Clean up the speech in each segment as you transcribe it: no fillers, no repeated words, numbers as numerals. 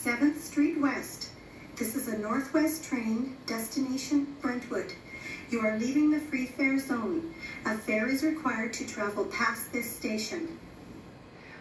7th Street West. This is a Northwest train, destination Brentwood. You are leaving the free fare zone. A fare is required to travel past this station.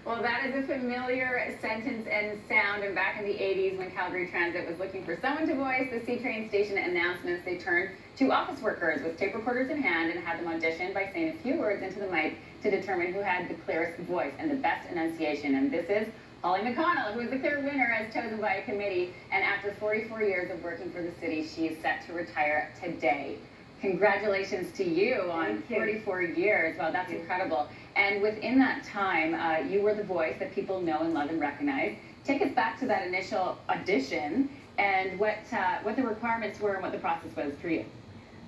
Well, that is a familiar sentence and sound. And back in the 80s, when Calgary Transit was looking for someone to voice the C-Train station announcements, they turned to office workers with tape recorders in hand and had them audition by saying a few words into the mic to determine who had the clearest voice and the best enunciation. And this is Holly McConnell, who is the clear winner as chosen by a committee. And after 44 years of working for the city, she is set to retire today. Congratulations to you on 44 years. Wow, that's incredible. And within that time, you were the voice that people know and love and recognize. Take us back to that initial audition and what the requirements were and what the process was for you.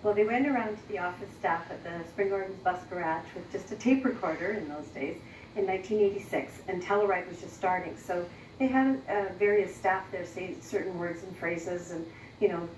Well, they went around to the office staff at the Spring Gardens bus garage with just a tape recorder in those days in 1986, and Telluride was just starting. So they had various staff there say certain words and phrases, and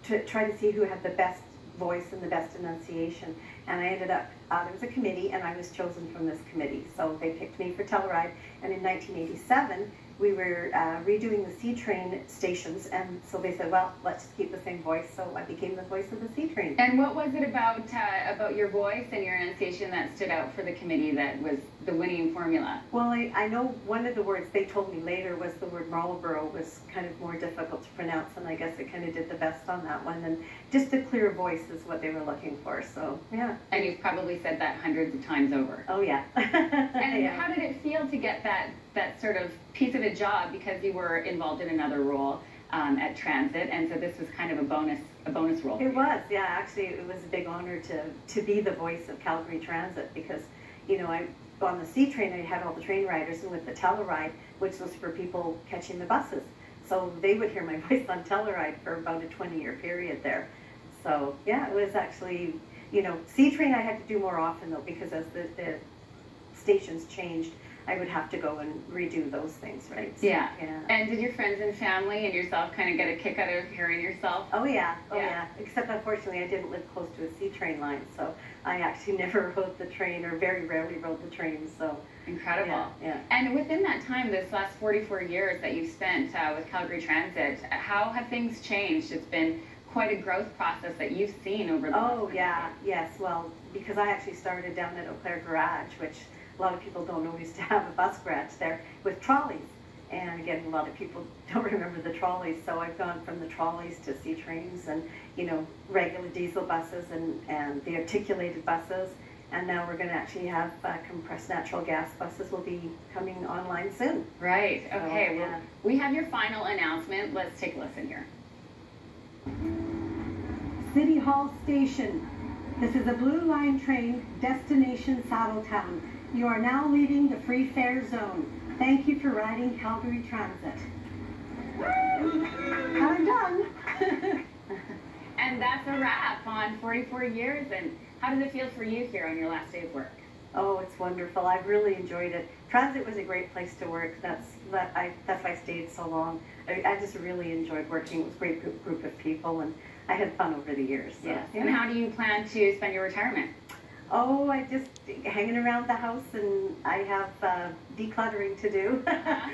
to try to see who had the best voice and the best enunciation. And I ended up, there was a committee, and I was chosen from this committee. So they picked me for Telluride, and in 1987, we were redoing the C-Train stations, and so they said, well, let's just keep the same voice, so I became the voice of the C-Train. And what was it about your voice and your enunciation that stood out for the committee that was the winning formula? Well, I know one of the words they told me later was the word Marlborough was kind of more difficult to pronounce, and I guess it kind of did the best on that one, and just a clear voice is what they were looking for, so yeah. And you've probably said that hundreds of times over. Oh yeah. And how did it feel to get that sort of piece of a job, because you were involved in another role at Transit, and so this was kind of a bonus role? It was, yeah. Actually, it was a big honor to be the voice of Calgary Transit, because on the C-Train I had all the train riders, and with the Telluride, which was for people catching the buses, so they would hear my voice on Telluride for about a 20-year period there. So yeah, it was actually, C-Train I had to do more often though, because as the stations changed, I would have to go and redo those things, right? So, yeah. And did your friends and family and yourself kind of get a kick out of hearing yourself? Oh yeah, yeah. Except unfortunately I didn't live close to a C-Train line, so I actually never rode the train, or very rarely rode the train, so. Incredible. Yeah. And within that time, this last 44 years that you've spent with Calgary Transit, how have things changed? It's been quite a growth process that you've seen over the last 20 years. Yes, well, because I actually started down at Eau Claire Garage, which a lot of people don't know we used to have a bus garage there with trolleys. And again, a lot of people don't remember the trolleys, so I've gone from the trolleys to C-Trains and, regular diesel buses and the articulated buses. And now we're going to actually have compressed natural gas buses will be coming online soon. Right, okay. So, well, we have your final announcement. Let's take a listen here. City Hall Station. This is a Blue Line train, destination Saddletown. You are now leaving the free fare zone. Thank you for riding Calgary Transit. I'm done. And that's a wrap on 44 years. And how does it feel for you here on your last day of work? Oh, it's wonderful. I've really enjoyed it. Transit was a great place to work. That's why I stayed so long. I just really enjoyed working with a great group of people, and I had fun over the years. So, yes. And how do you plan to spend your retirement? Oh, I just hanging around the house, and I have decluttering to do.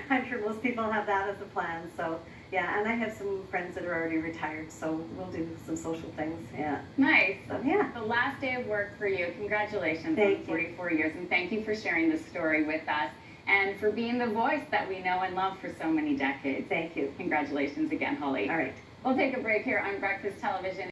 I'm sure most people have that as a plan. So yeah, and I have some friends that are already retired, so we'll do some social things. Yeah. Nice. So, yeah. The last day of work for you. Congratulations on 44 years, and thank you for sharing this story with us and for being the voice that we know and love for so many decades. Thank you. Congratulations again, Holly. All right. We'll take a break here on Breakfast Television.